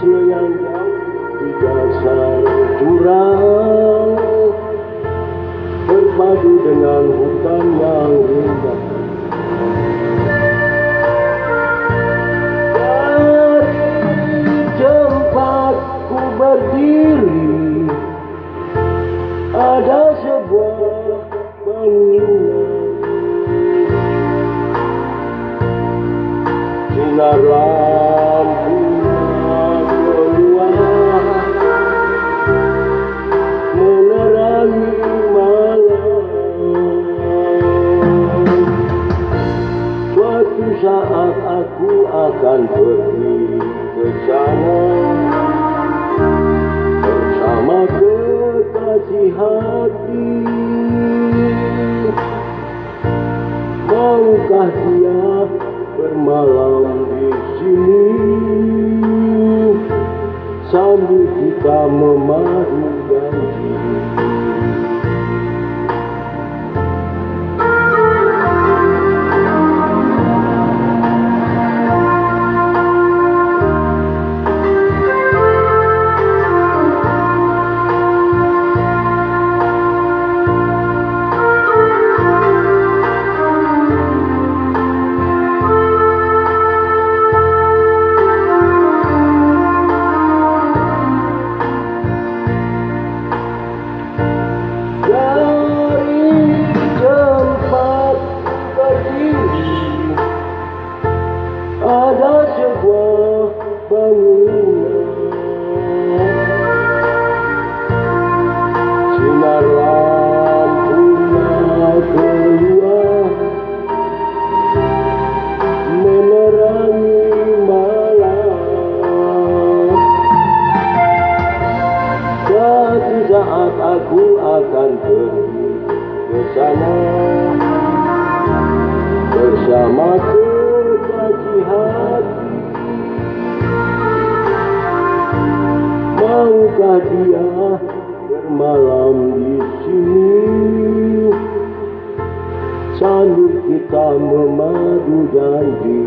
yang jauh di dasar jurang, berpadu dengan hutan yang indah. Dari tempatku berdiri ada sebuah bangunan. Sinar lampunya keluar menerangi malam. Suatu saat aku akan pergi ke sana bersama kekasih hati. Maukah dia bermalam di sini sambil kita memadu janji? Ada sebuah bangunan, sinar lampunya keluar menerangi malam. Suatu saat aku akan pergi ke sana bersama kekasih hati. Maukah dia bermalam di sini sambil kita memadu janji?